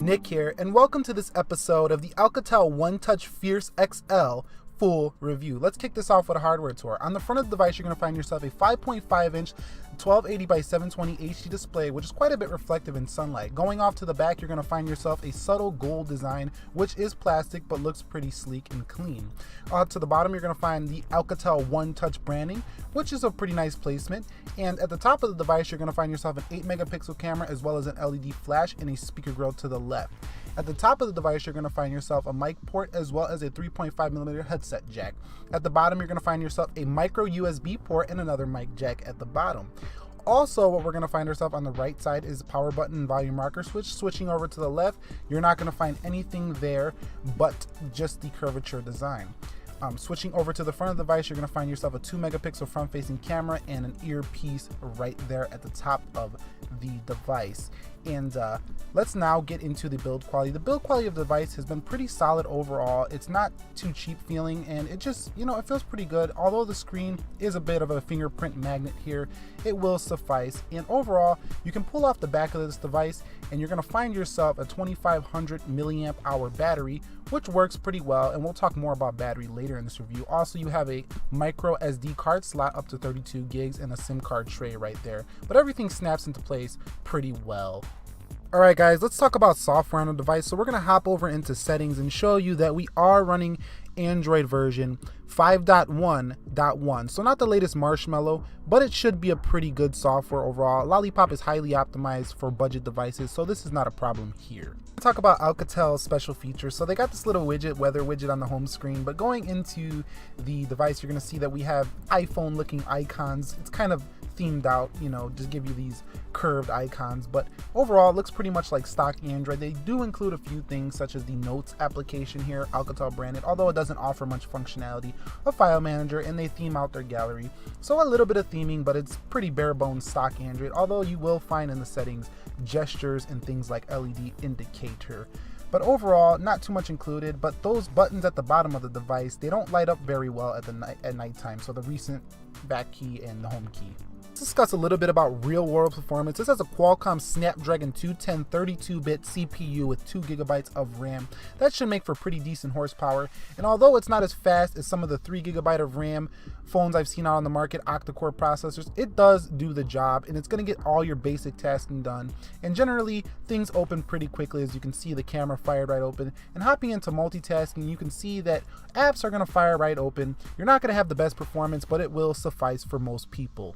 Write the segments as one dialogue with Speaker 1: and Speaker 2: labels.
Speaker 1: Nick here, and welcome to this episode of the Alcatel Onetouch Fierce XL full review. Let's kick this off with a hardware tour. On the front of the device, you're going to find yourself a 5.5-inch 1280 by 720 HD display, which is quite a bit reflective in sunlight. Going off to the back, you're going to find yourself a subtle gold design, which is plastic but looks pretty sleek and clean. To the bottom, you're going to find the Alcatel Onetouch branding, which is a pretty nice placement. And at the top of the device, you're going to find yourself an 8-megapixel camera as well as an LED flash and a speaker grill to the left. At the top of the device, you're going to find yourself a mic port as well as a 3.5mm headset jack. At the bottom, you're going to find yourself a micro USB port and another mic jack at the bottom. Also, what we're going to find ourselves on the right side is power button and volume rocker switch. Switching over to the left, you're not going to find anything there but just the curvature design. Switching over to the front of the device, you're going to find yourself a 2-megapixel front-facing camera and an earpiece right there at the top of the device. And let's now get into the build quality. The build quality of the device has been pretty solid overall. It's not too cheap feeling, and it just, it feels pretty good. Although the screen is a bit of a fingerprint magnet here, it will suffice. And overall, you can pull off the back of this device and you're going to find yourself a 2500 milliamp hour battery, which works pretty well, and we'll talk more about battery later in this review. Also, you have a micro SD card slot up to 32 gigs and a SIM card tray right there, but everything snaps into place pretty well. Alright guys, let's talk about software on the device. So we're going to hop over into settings and show you that we are running Android version 5.1.1. So not the latest Marshmallow, but it should be a pretty good software overall. Lollipop is highly optimized for budget devices, so this is not a problem here. Let's talk about Alcatel's special features. So they got this little widget, weather widget on the home screen, but going into the device, you're going to see that we have iPhone looking icons. It's kind of themed out, just give you these curved icons, but overall it looks pretty much like stock Android. They do include a few things such as the Notes application here, Alcatel branded, although it doesn't offer much functionality, a file manager, and they theme out their gallery. So a little bit of theming, but it's pretty bare bones stock Android, although you will find in the settings gestures and things like LED indicator. But overall, not too much included, but those buttons at the bottom of the device, they don't light up very well at nighttime, so the recent back key and the home key. Let's discuss a little bit about real-world performance. This has a Qualcomm Snapdragon 210 32-bit CPU with 2 GB of RAM. That should make for pretty decent horsepower, and although it's not as fast as some of the 3 GB of RAM phones I've seen out on the market, octa-core processors, it does do the job, and it's going to get all your basic tasking done. And generally, things open pretty quickly. As you can see, the camera fired right open. And hopping into multitasking, you can see that apps are going to fire right open. You're not going to have the best performance, but it will suffice for most people.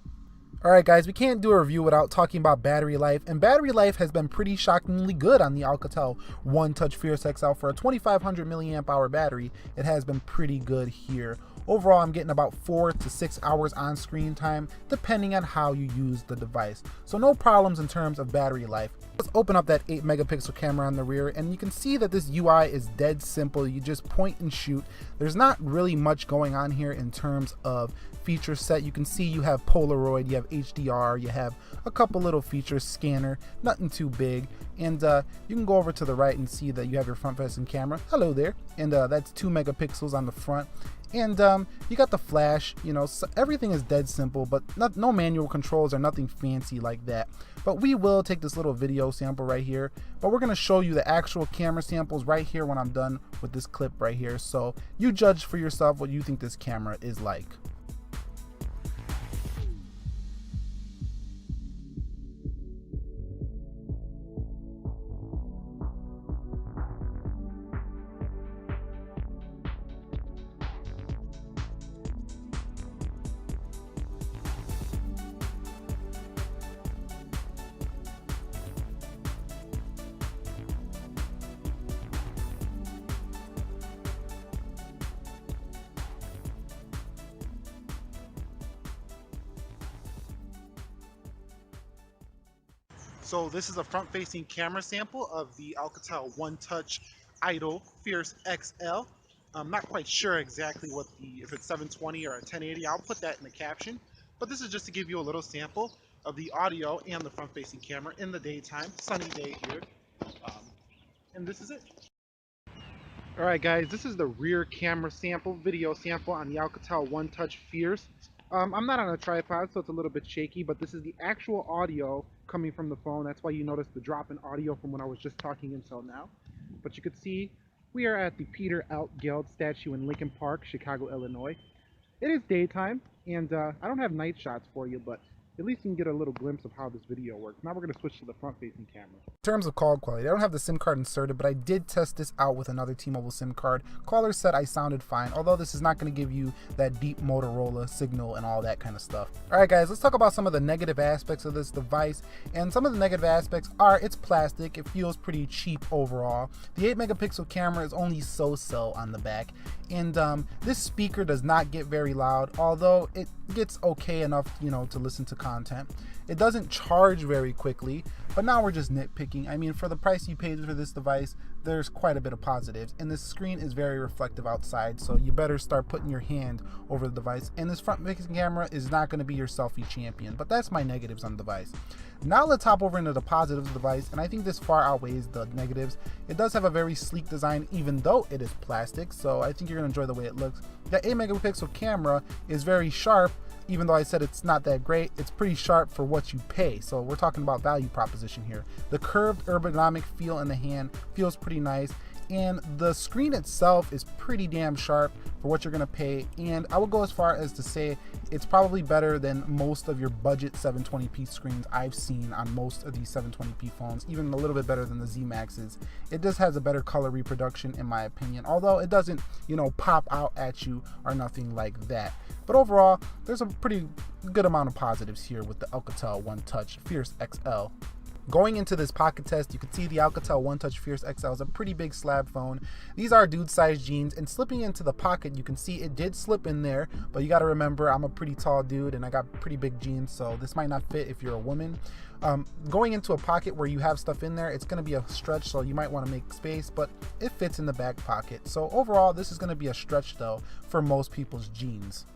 Speaker 1: Alright guys, we can't do a review without talking about battery life, and battery life has been pretty shockingly good on the Alcatel Onetouch Fierce XL. For a 2500 milliamp hour battery, it has been pretty good here. Overall, I'm getting about 4 to 6 hours on screen time, depending on how you use the device. So no problems in terms of battery life. Let's open up that 8-megapixel camera on the rear, and you can see that this UI is dead simple. You just point and shoot. There's not really much going on here in terms of feature set. You can see you have Polaroid, you have HDR, you have a couple little features, scanner, nothing too big. And you can go over to the right and see that you have your front-facing camera. Hello there. And that's 2 megapixels on the front. And you got the flash, so everything is dead simple, but no manual controls or nothing fancy like that. But we will take this little video sample right here, but we're going to show you the actual camera samples right here when I'm done with this clip right here. So you judge for yourself what you think this camera is like. So this is a front-facing camera sample of the Alcatel Onetouch Idol Fierce XL. I'm not quite sure exactly if it's 720 or a 1080. I'll put that in the caption. But this is just to give you a little sample of the audio and the front-facing camera in the daytime. Sunny day here. And this is it. Alright guys, this is the rear camera sample, video sample on the Alcatel Onetouch Fierce. I'm not on a tripod, so it's a little bit shaky, but this is the actual audio coming from the phone. That's why you notice the drop in audio from when I was just talking until now. But you could see we are at the Peter Geld statue in Lincoln Park, Chicago, Illinois. It is daytime, and I don't have night shots for you, but at least you can get a little glimpse of how this video works. Now we're going to switch to the front-facing camera. In terms of call quality, I don't have the SIM card inserted, but I did test this out with another T-Mobile SIM card. Caller said I sounded fine, although this is not going to give you that deep Motorola signal and all that kind of stuff. Alright guys, let's talk about some of the negative aspects of this device, and some of the negative aspects are it's plastic, it feels pretty cheap overall. The 8 megapixel camera is only so-so on the back, and this speaker does not get very loud, although it gets okay enough, to listen to content. It doesn't charge very quickly, but now we're just nitpicking. I mean, for the price you paid for this device, there's quite a bit of positives, and this screen is very reflective outside, so you better start putting your hand over the device. And this front-facing camera is not going to be your selfie champion, but that's my negatives on the device. Now let's hop over into the positives of the device, and I think this far outweighs the negatives. It does have a very sleek design, even though it is plastic, so I think you're going to enjoy the way it looks. The 8 megapixel camera is very sharp. Even though I said it's not that great, it's pretty sharp for what you pay. So we're talking about value proposition here. The curved ergonomic feel in the hand feels pretty nice, and the screen itself is pretty damn sharp for what you're gonna pay. And I would go as far as to say it's probably better than most of your budget 720p screens I've seen on most of these 720p phones, even a little bit better than the Z Maxes. It just has a better color reproduction in my opinion, although it doesn't, pop out at you or nothing like that. But overall, there's a pretty good amount of positives here with the Alcatel Onetouch Fierce XL. Going into this pocket test, you can see the Alcatel Onetouch Fierce XL is a pretty big slab phone. These are dude-sized jeans, and slipping into the pocket, you can see it did slip in there, but you got to remember I'm a pretty tall dude and I got pretty big jeans, so this might not fit if you're a woman. Going into a pocket where you have stuff in there, it's going to be a stretch, so you might want to make space, but it fits in the back pocket. So overall, this is going to be a stretch though for most people's jeans.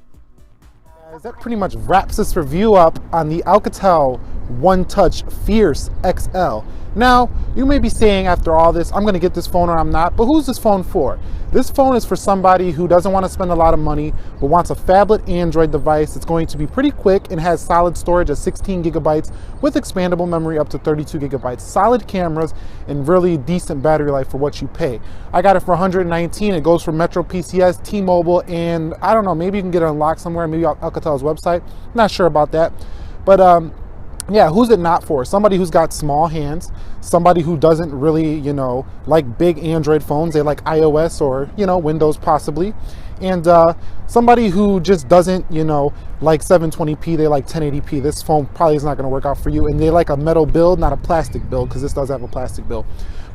Speaker 1: Guys, that pretty much wraps this review up on the Alcatel Onetouch Fierce XL. Now, you may be saying after all this, I'm going to get this phone or I'm not, but who's this phone for? This phone is for somebody who doesn't want to spend a lot of money, but wants a phablet Android device. It's going to be pretty quick and has solid storage of 16 gigabytes with expandable memory up to 32 gigabytes, solid cameras, and really decent battery life for what you pay. I got it for $119. It goes for Metro PCS, T-Mobile, and I don't know, maybe you can get it unlocked somewhere, maybe Alcatel's website. Not sure about that. But yeah, who's it not for? Somebody who's got small hands, somebody who doesn't really, like big Android phones. They like iOS or, Windows possibly. And somebody who just doesn't, like 720p, they like 1080p. This phone probably is not going to work out for you. And they like a metal build, not a plastic build, because this does have a plastic build.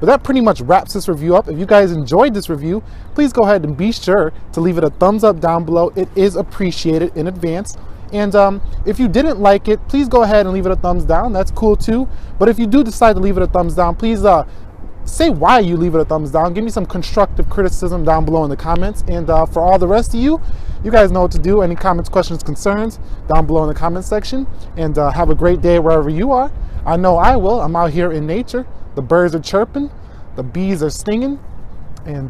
Speaker 1: But that pretty much wraps this review up. If you guys enjoyed this review, please go ahead and be sure to leave it a thumbs up down below. It is appreciated in advance. And if you didn't like it, please go ahead and leave it a thumbs down. That's cool too. But if you do decide to leave it a thumbs down, please say why you leave it a thumbs down. Give me some constructive criticism down below in the comments. And for all the rest of you, you guys know what to do. Any comments, questions, concerns, down below in the comment section. And have a great day wherever you are. I know I will. I'm out here in nature. The birds are chirping. The bees are stinging. And